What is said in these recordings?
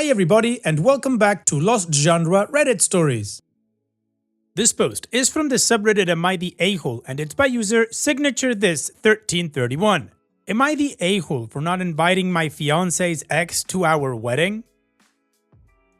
Hi everybody and welcome back to Lost Genre Reddit Stories. This post is from the subreddit Am I the A-hole and it's by user SignatureThis1331. Am I the a-hole for not inviting my fiance's ex to our wedding?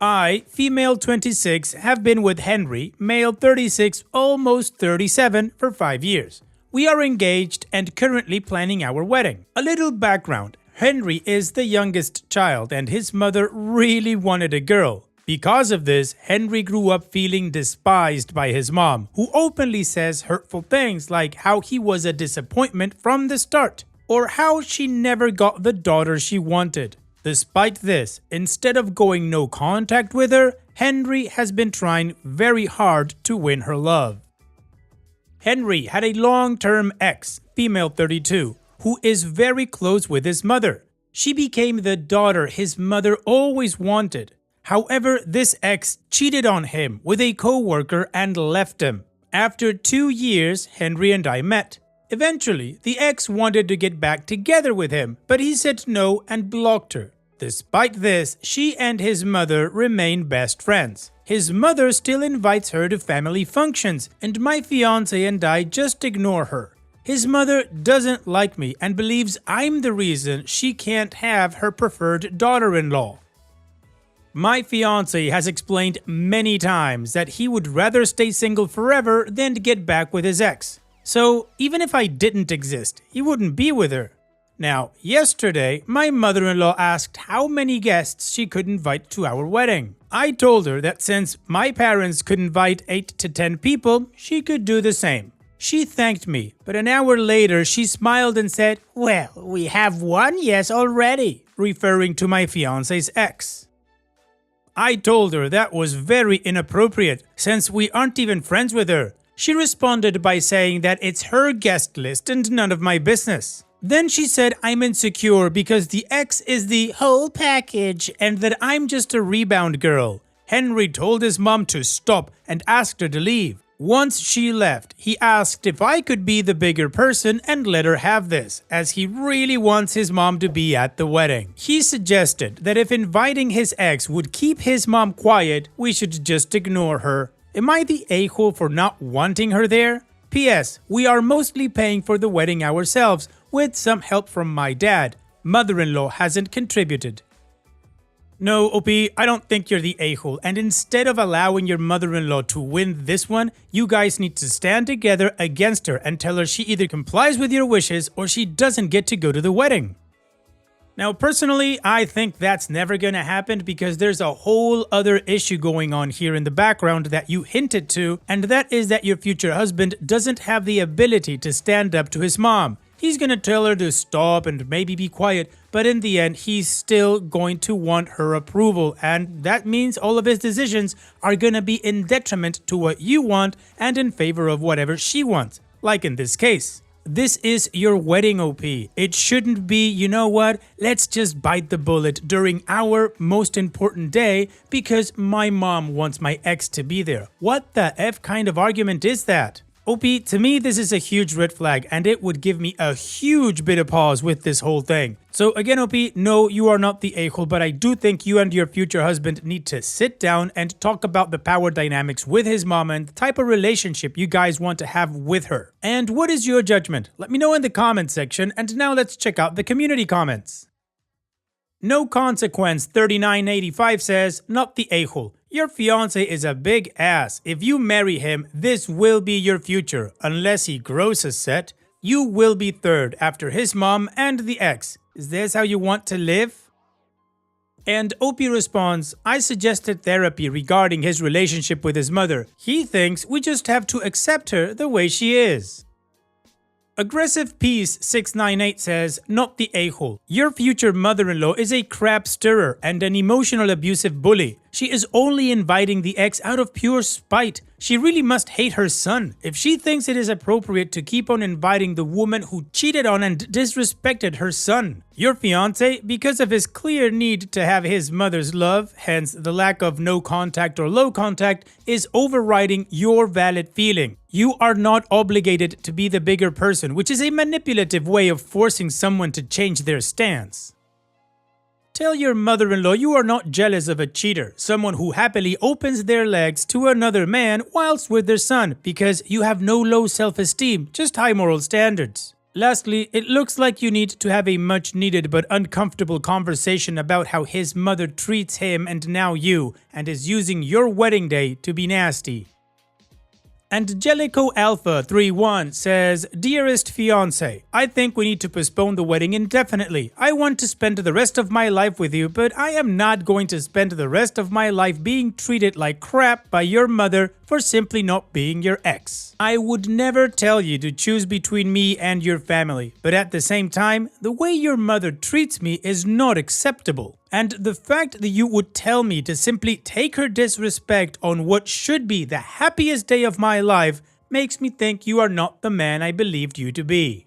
I, female 26, have been with Henry, male 36, almost 37, for 5 years. We are engaged and currently planning our wedding. A little background. Henry is the youngest child and his mother really wanted a girl. Because of this, Henry grew up feeling despised by his mom, who openly says hurtful things like how he was a disappointment from the start, or how she never got the daughter she wanted. Despite this, instead of going no contact with her, Henry has been trying very hard to win her love. Henry had a long-term ex, female 32, who is very close with his mother. She became the daughter his mother always wanted. However, this ex cheated on him with a co-worker and left him. After 2 years, Henry and I met. Eventually, the ex wanted to get back together with him, but he said no and blocked her. Despite this, she and his mother remain best friends. His mother still invites her to family functions, and my fiance and I just ignore her. His mother doesn't like me and believes I'm the reason she can't have her preferred daughter-in-law. My fiance has explained many times that he would rather stay single forever than get back with his ex. So even if I didn't exist, he wouldn't be with her. Now, yesterday, my mother-in-law asked how many guests she could invite to our wedding. I told her that since my parents could invite 8 to 10 people, she could do the same. She thanked me, but an hour later she smiled and said, "Well, we have one yes already," referring to my fiance's ex. I told her that was very inappropriate since we aren't even friends with her. She responded by saying that it's her guest list and none of my business. Then she said I'm insecure because the ex is the whole package and that I'm just a rebound girl. Henry told his mom to stop and asked her to leave. Once she left, he asked if I could be the bigger person and let her have this, as he really wants his mom to be at the wedding. He suggested that if inviting his ex would keep his mom quiet, we should just ignore her. Am I the a-hole for not wanting her there? P.S. We are mostly paying for the wedding ourselves, with some help from my dad. Mother-in-law hasn't contributed. No, OP, I don't think you're the a-hole, and instead of allowing your mother-in-law to win this one, you guys need to stand together against her and tell her she either complies with your wishes or she doesn't get to go to the wedding. Now, personally, I think that's never gonna happen because there's a whole other issue going on here in the background that you hinted to, and that is that your future husband doesn't have the ability to stand up to his mom. He's gonna tell her to stop and maybe be quiet, but in the end, he's still going to want her approval, and that means all of his decisions are gonna be in detriment to what you want and in favor of whatever she wants, like in this case. This is your wedding, OP. It shouldn't be, you know what, let's just bite the bullet during our most important day because my mom wants my ex to be there. What the F kind of argument is that? OP, to me, this is a huge red flag and it would give me a huge bit of pause with this whole thing. So again, OP, no, you are not the a-hole, but I do think you and your future husband need to sit down and talk about the power dynamics with his mom and the type of relationship you guys want to have with her. And what is your judgment? Let me know in the comment section, and now let's check out the community comments. No Consequence 3985 says, not the a-hole. Your fiance is a big ass. If you marry him, this will be your future. Unless he grows a set, you will be third after his mom and the ex. Is this how you want to live? And OP responds, I suggested therapy regarding his relationship with his mother. He thinks we just have to accept her the way she is. Aggressive Peace 698 says, not the a-hole. Your future mother-in-law is a crap stirrer and an emotional abusive bully. She is only inviting the ex out of pure spite. She really must hate her son if she thinks it is appropriate to keep on inviting the woman who cheated on and disrespected her son. Your fiance, because of his clear need to have his mother's love, hence the lack of no contact or low contact, is overriding your valid feeling. You are not obligated to be the bigger person, which is a manipulative way of forcing someone to change their stance. Tell your mother-in-law you are not jealous of a cheater, someone who happily opens their legs to another man whilst with their son, because you have no low self-esteem, just high moral standards. Lastly, it looks like you need to have a much needed but uncomfortable conversation about how his mother treats him and now you, and is using your wedding day to be nasty. And Jellico Alpha 31 says, Dearest fiance, I think we need to postpone the wedding indefinitely. I want to spend the rest of my life with you, but I am not going to spend the rest of my life being treated like crap by your mother for simply not being your ex. I would never tell you to choose between me and your family, but at the same time, the way your mother treats me is not acceptable. And the fact that you would tell me to simply take her disrespect on what should be the happiest day of my life makes me think you are not the man I believed you to be.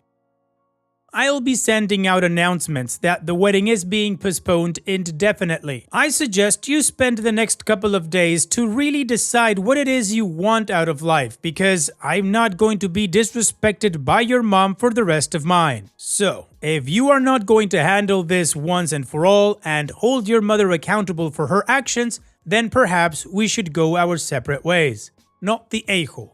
I'll be sending out announcements that the wedding is being postponed indefinitely. I suggest you spend the next couple of days to really decide what it is you want out of life, because I'm not going to be disrespected by your mom for the rest of mine. So, if you are not going to handle this once and for all and hold your mother accountable for her actions, then perhaps we should go our separate ways. Not the a-hole.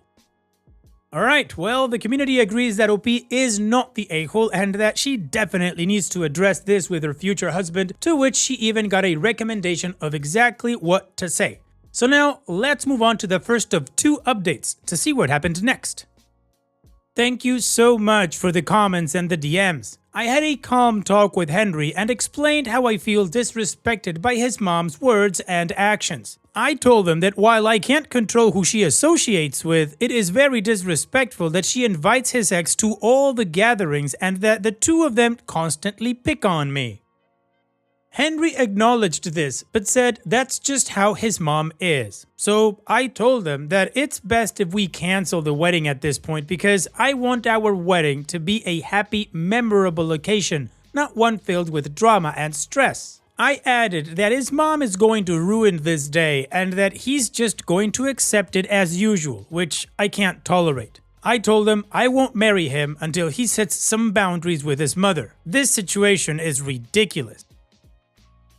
Alright, well, the community agrees that OP is not the a-hole and that she definitely needs to address this with her future husband, to which she even got a recommendation of exactly what to say. So now, let's move on to the first of two updates to see what happened next. Thank you so much for the comments and the DMs. I had a calm talk with Henry and explained how I feel disrespected by his mom's words and actions. I told him that while I can't control who she associates with, it is very disrespectful that she invites his ex to all the gatherings and that the two of them constantly pick on me. Henry acknowledged this, but said that's just how his mom is. So I told him that it's best if we cancel the wedding at this point, because I want our wedding to be a happy, memorable occasion, not one filled with drama and stress. I added that his mom is going to ruin this day and that he's just going to accept it as usual, which I can't tolerate. I told him I won't marry him until he sets some boundaries with his mother. This situation is ridiculous.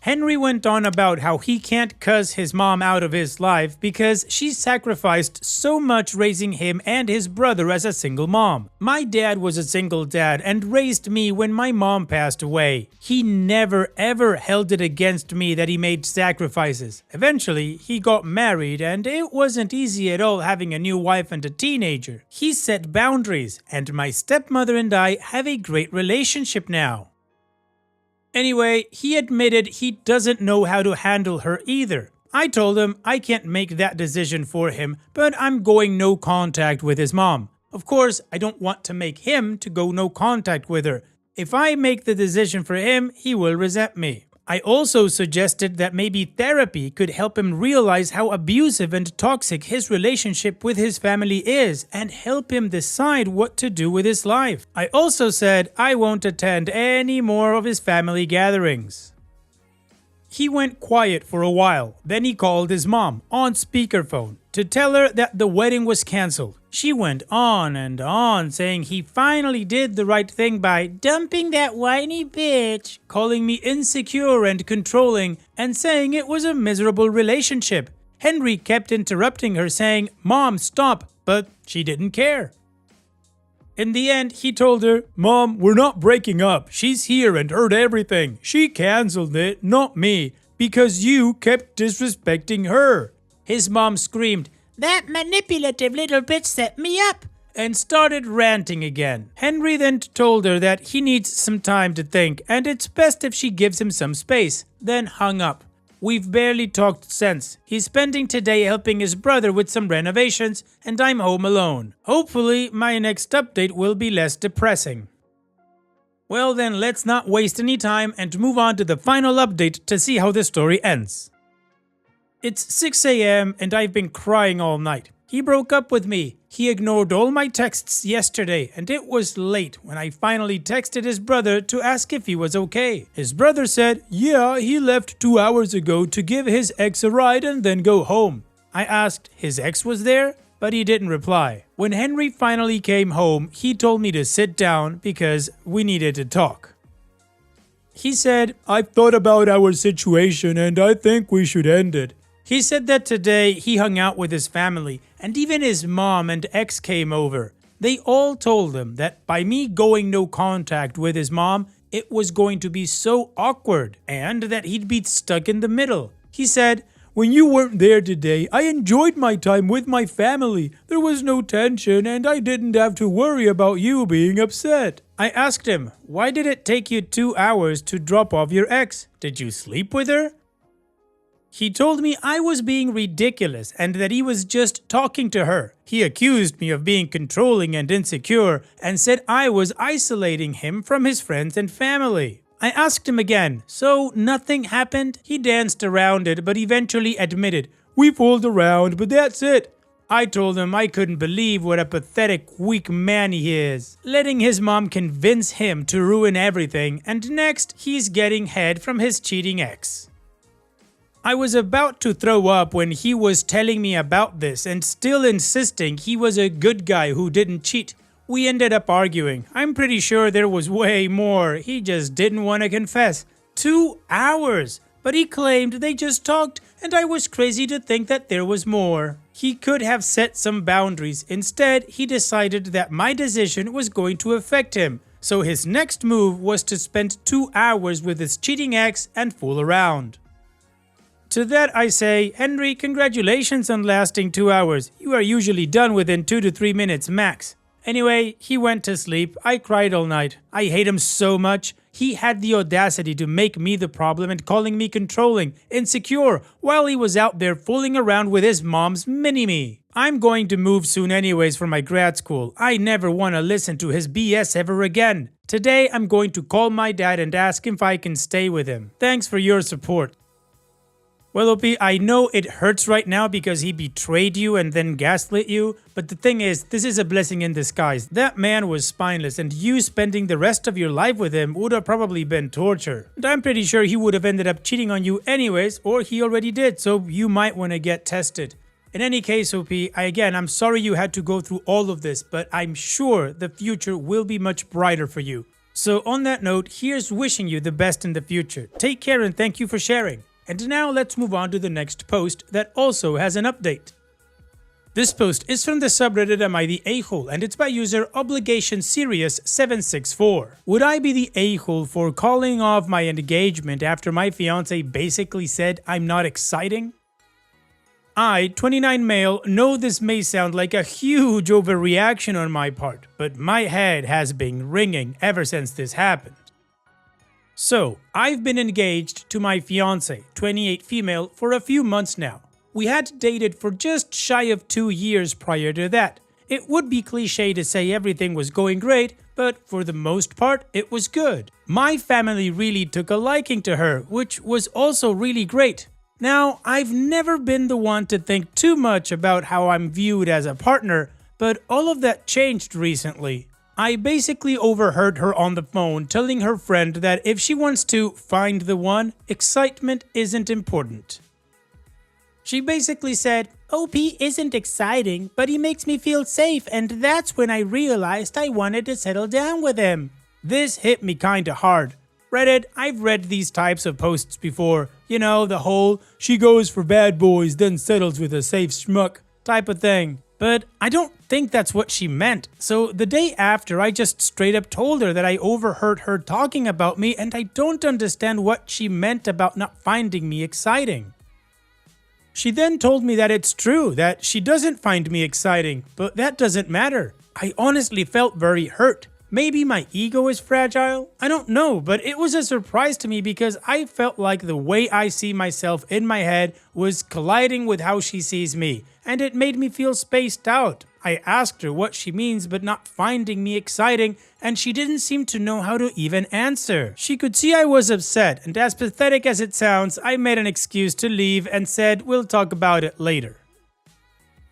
Henry went on about how he can't cuss his mom out of his life because she sacrificed so much raising him and his brother as a single mom. My dad was a single dad and raised me when my mom passed away. He never ever held it against me that he made sacrifices. Eventually, he got married and it wasn't easy at all having a new wife and a teenager. He set boundaries, and my stepmother and I have a great relationship now. Anyway, he admitted he doesn't know how to handle her either. I told him I can't make that decision for him, but I'm going no contact with his mom. Of course, I don't want to make him to go no contact with her. If I make the decision for him, he will resent me. I also suggested that maybe therapy could help him realize how abusive and toxic his relationship with his family is and help him decide what to do with his life. I also said I won't attend any more of his family gatherings. He went quiet for a while, then he called his mom on speakerphone to tell her that the wedding was cancelled. She went on and on saying he finally did the right thing by dumping that whiny bitch, calling me insecure and controlling, and saying it was a miserable relationship. Henry kept interrupting her saying, "Mom, stop," but she didn't care. In the end, he told her, "Mom, we're not breaking up. She's here and heard everything. She cancelled it, not me, because you kept disrespecting her." His mom screamed, "That manipulative little bitch set me up," and started ranting again. Henry then told her that he needs some time to think and it's best if she gives him some space, then hung up. We've barely talked since. He's spending today helping his brother with some renovations, and I'm home alone. Hopefully, my next update will be less depressing. Well then, let's not waste any time and move on to the final update to see how the story ends. It's 6 AM and I've been crying all night. He broke up with me. He ignored all my texts yesterday, and it was late when I finally texted his brother to ask if he was okay. His brother said, "Yeah, he left 2 hours ago to give his ex a ride and then go home." I asked his ex was there, but he didn't reply. When Henry finally came home, he told me to sit down because we needed to talk. He said, "I've thought about our situation and I think we should end it." He said that today he hung out with his family and even his mom and ex came over. They all told him that by me going no contact with his mom, it was going to be so awkward and that he'd be stuck in the middle. He said, "When you weren't there today, I enjoyed my time with my family. There was no tension and I didn't have to worry about you being upset." I asked him, "Why did it take you 2 hours to drop off your ex? Did you sleep with her?" He told me I was being ridiculous and that he was just talking to her. He accused me of being controlling and insecure and said I was isolating him from his friends and family. I asked him again, "So nothing happened?" He danced around it but eventually admitted, "We fooled around, but that's it." I told him I couldn't believe what a pathetic, weak man he is, letting his mom convince him to ruin everything, and next he's getting head from his cheating ex. I was about to throw up when he was telling me about this and still insisting he was a good guy who didn't cheat. We ended up arguing. I'm pretty sure there was way more. He just didn't want to confess. 2 hours! But he claimed they just talked and I was crazy to think that there was more. He could have set some boundaries. Instead, he decided that my decision was going to affect him. So his next move was to spend 2 hours with his cheating ex and fool around. To that I say, "Henry, congratulations on lasting 2 hours. You are usually done within 2 to 3 minutes max." Anyway, he went to sleep. I cried all night. I hate him so much. He had the audacity to make me the problem and calling me controlling, insecure, while he was out there fooling around with his mom's mini-me. I'm going to move soon anyways for my grad school. I never want to listen to his BS ever again. Today I'm going to call my dad and ask him if I can stay with him. Thanks for your support. Well, OP, I know it hurts right now because he betrayed you and then gaslit you, but the thing is, this is a blessing in disguise. That man was spineless and you spending the rest of your life with him would have probably been torture. And I'm pretty sure he would have ended up cheating on you anyways, or he already did, so you might want to get tested. In any case, OP, I'm sorry you had to go through all of this, but I'm sure the future will be much brighter for you. So on that note, here's wishing you the best in the future. Take care and thank you for sharing. And now let's move on to the next post that also has an update. This post is from the subreddit Am I the A-hole and it's by user ObligationSerious764. Would I be the a-hole for calling off my engagement after my fiance basically said I'm not exciting? I, 29 male, know this may sound like a huge overreaction on my part, but my head has been ringing ever since this happened. So, I've been engaged to my fiance, 28 female, for a few months now. We had dated for just shy of 2 years prior to that. It would be cliche to say everything was going great, but for the most part, it was good. My family really took a liking to her, which was also really great. Now, I've never been the one to think too much about how I'm viewed as a partner, but all of that changed recently. I basically overheard her on the phone telling her friend that if she wants to find the one, excitement isn't important. She basically said, "OP isn't exciting, but he makes me feel safe, and that's when I realized I wanted to settle down with him." This hit me kinda hard. Reddit, I've read these types of posts before. You know, the whole "she goes for bad boys then settles with a safe schmuck" type of thing. But I don't think that's what she meant. So the day after, I just straight up told her that I overheard her talking about me and I don't understand what she meant about not finding me exciting. She then told me that it's true, that she doesn't find me exciting, but that doesn't matter. I honestly felt very hurt. Maybe my ego is fragile? I don't know, but it was a surprise to me because I felt like the way I see myself in my head was colliding with how she sees me, and it made me feel spaced out. I asked her what she means but not finding me exciting, and she didn't seem to know how to even answer. She could see I was upset, and as pathetic as it sounds, I made an excuse to leave and said we'll talk about it later.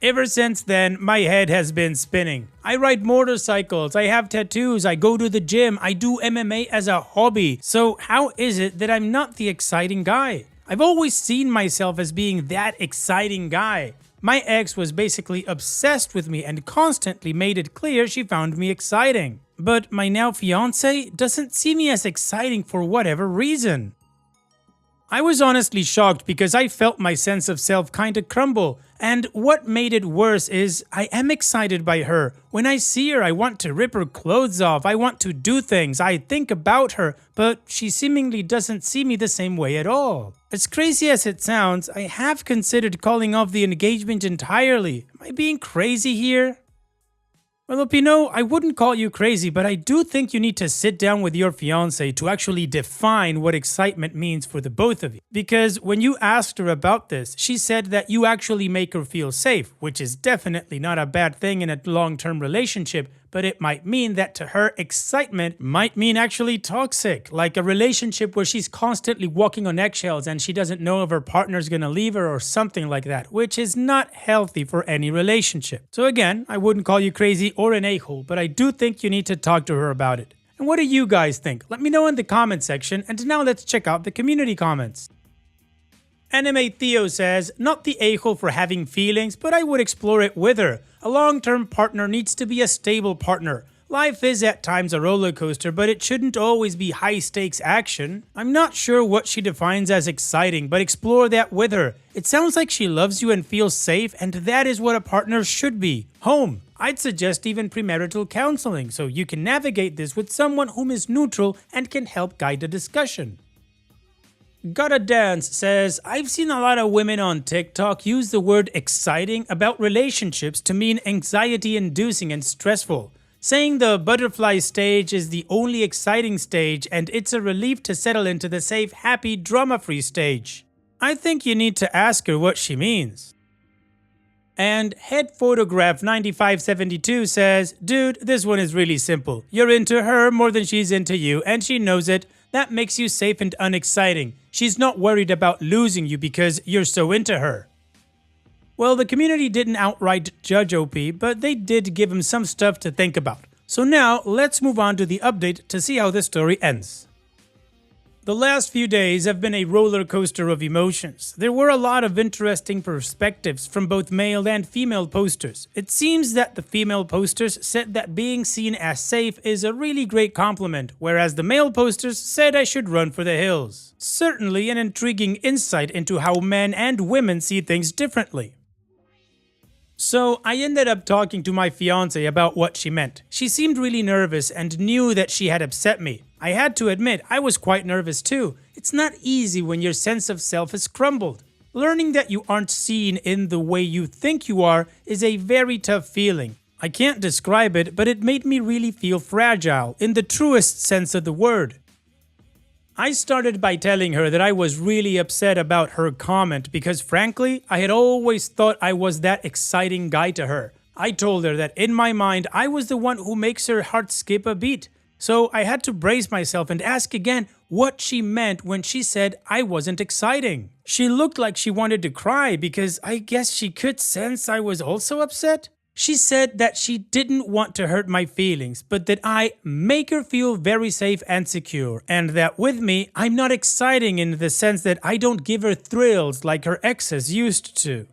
Ever since then, my head has been spinning. I ride motorcycles, I have tattoos, I go to the gym, I do MMA as a hobby. So how is it that I'm not the exciting guy? I've always seen myself as being that exciting guy. My ex was basically obsessed with me and constantly made it clear she found me exciting. but my now fiance doesn't see me as exciting for whatever reason. I was honestly shocked because I felt my sense of self kinda crumble, and what made it worse is I am excited by her. When I see her, I want to rip her clothes off, I want to do things, I think about her, but she seemingly doesn't see me the same way at all. As crazy as it sounds, I have considered calling off the engagement entirely. Am I being crazy here? Well, Pino, I wouldn't call you crazy, but I do think you need to sit down with your fiance to actually define what excitement means for the both of you. Because when you asked her about this, she said that you actually make her feel safe, which is definitely not a bad thing in a long-term relationship, but it might mean that to her, excitement might mean actually toxic, like a relationship where she's constantly walking on eggshells and she doesn't know if her partner's gonna leave her or something like that, which is not healthy for any relationship. So again, I wouldn't call you crazy or an a-hole, but I do think you need to talk to her about it. And what do you guys think? Let me know in the comment section, and now let's check out the community comments. Anime Theo says, not the a-hole for having feelings, but I would explore it with her. A long-term partner needs to be a stable partner. Life is at times a roller coaster, but it shouldn't always be high-stakes action. I'm not sure what she defines as exciting, but explore that with her. It sounds like she loves you and feels safe, and that is what a partner should be. Home. I'd suggest even premarital counseling, so you can navigate this with someone whom is neutral and can help guide the discussion. Gotta Dance says, I've seen a lot of women on TikTok use the word exciting about relationships to mean anxiety-inducing and stressful, saying the butterfly stage is the only exciting stage and it's a relief to settle into the safe, happy, drama-free stage. I think you need to ask her what she means. And Head Photograph 9572 says, dude, this one is really simple. You're into her more than she's into you, and she knows it. That makes you safe and unexciting. She's not worried about losing you because you're so into her. Well, the community didn't outright judge OP, but they did give him some stuff to think about. So now, let's move on to the update to see how this story ends. The last few days have been a roller coaster of emotions. There were a lot of interesting perspectives from both male and female posters. It seems that the female posters said that being seen as safe is a really great compliment, whereas the male posters said I should run for the hills. Certainly an intriguing insight into how men and women see things differently. So I ended up talking to my fiance about what she meant. She seemed really nervous and knew that she had upset me. I had to admit, I was quite nervous too. It's not easy when your sense of self has crumbled. Learning that you aren't seen in the way you think you are is a very tough feeling. I can't describe it, but it made me really feel fragile, in the truest sense of the word. I started by telling her that I was really upset about her comment because frankly, I had always thought I was that exciting guy to her. I told her that in my mind, I was the one who makes her heart skip a beat. So I had to brace myself and ask again what she meant when she said I wasn't exciting. She looked like she wanted to cry because I guess she could sense I was also upset. She said that she didn't want to hurt my feelings, but that I make her feel very safe and secure, and that with me, I'm not exciting in the sense that I don't give her thrills like her exes used to.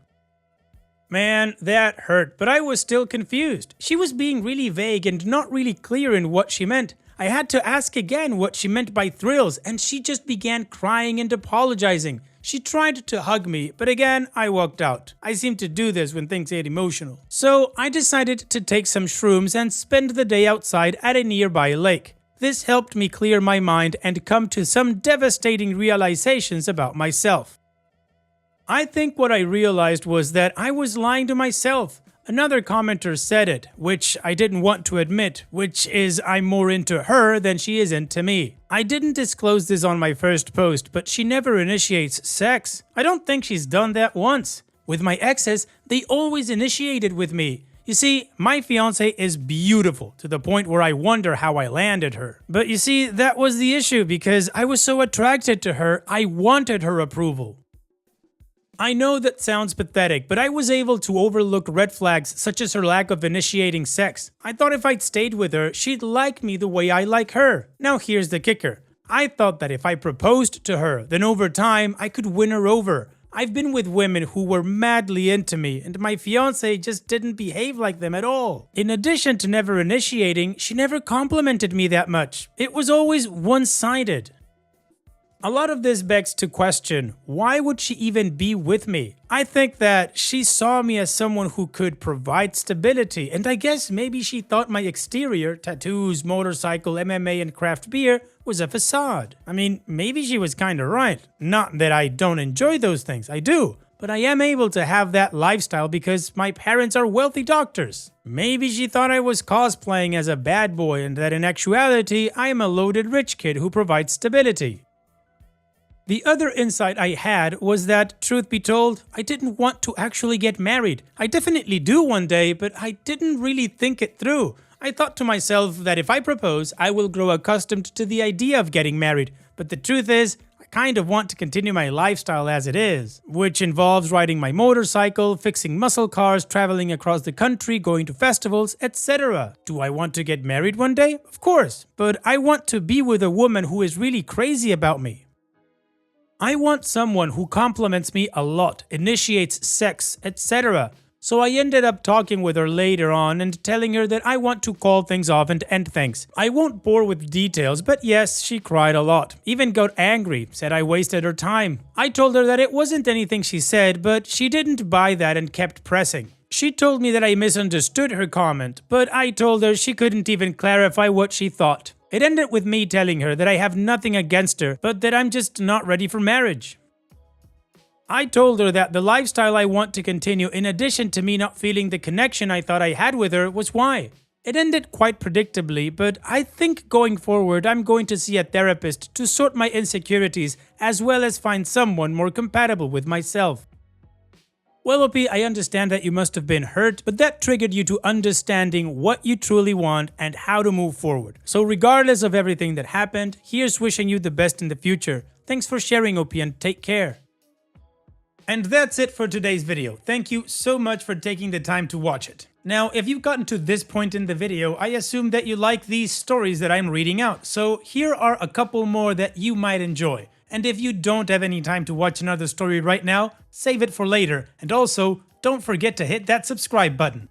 Man, that hurt, but I was still confused. She was being really vague and not really clear in what she meant. I had to ask again what she meant by thrills, and she just began crying and apologizing. She tried to hug me, but again, I walked out. I seem to do this when things get emotional. So I decided to take some shrooms and spend the day outside at a nearby lake. This helped me clear my mind and come to some devastating realizations about myself. I think what I realized was that I was lying to myself. Another commenter said it, which I didn't want to admit, which is I'm more into her than she is into me. I didn't disclose this on my first post, but she never initiates sex. I don't think she's done that once. With my exes, they always initiated with me. You see, my fiance is beautiful to the point where I wonder how I landed her. But you see, that was the issue because I was so attracted to her, I wanted her approval. I know that sounds pathetic, but I was able to overlook red flags such as her lack of initiating sex. I thought if I'd stayed with her, she'd like me the way I like her. Now here's the kicker. I thought that if I proposed to her, then over time I could win her over. I've been with women who were madly into me, and my fiance just didn't behave like them at all. In addition to never initiating, she never complimented me that much. It was always one-sided. A lot of this begs to question, why would she even be with me? I think that she saw me as someone who could provide stability, and I guess maybe she thought my exterior, tattoos, motorcycle, MMA, and craft beer, was a facade. I mean, maybe she was kinda right. Not that I don't enjoy those things, I do. But I am able to have that lifestyle because my parents are wealthy doctors. Maybe she thought I was cosplaying as a bad boy and that in actuality, I am a loaded rich kid who provides stability. The other insight I had was that, truth be told, I didn't want to actually get married. I definitely do one day, but I didn't really think it through. I thought to myself that if I propose, I will grow accustomed to the idea of getting married. But the truth is, I kind of want to continue my lifestyle as it is, which involves riding my motorcycle, fixing muscle cars, traveling across the country, going to festivals, etc. Do I want to get married one day? Of course, but I want to be with a woman who is really crazy about me. I want someone who compliments me a lot, initiates sex, etc. So I ended up talking with her later on and telling her that I want to call things off and end things. I won't bore with details, but yes, she cried a lot. Even got angry, said I wasted her time. I told her that it wasn't anything she said, but she didn't buy that and kept pressing. She told me that I misunderstood her comment, but I told her she couldn't even clarify what she thought. It ended with me telling her that I have nothing against her, but that I'm just not ready for marriage. I told her that the lifestyle I want to continue, in addition to me not feeling the connection I thought I had with her, was why. It ended quite predictably, but I think going forward I'm going to see a therapist to sort my insecurities as well as find someone more compatible with myself. Well, OP, I understand that you must have been hurt, but that triggered you to understanding what you truly want and how to move forward. So regardless of everything that happened, here's wishing you the best in the future. Thanks for sharing, OP, and take care. And that's it for today's video. Thank you so much for taking the time to watch it. Now, if you've gotten to this point in the video, I assume that you like these stories that I'm reading out. So here are a couple more that you might enjoy. And if you don't have any time to watch another story right now, save it for later. And also, don't forget to hit that subscribe button.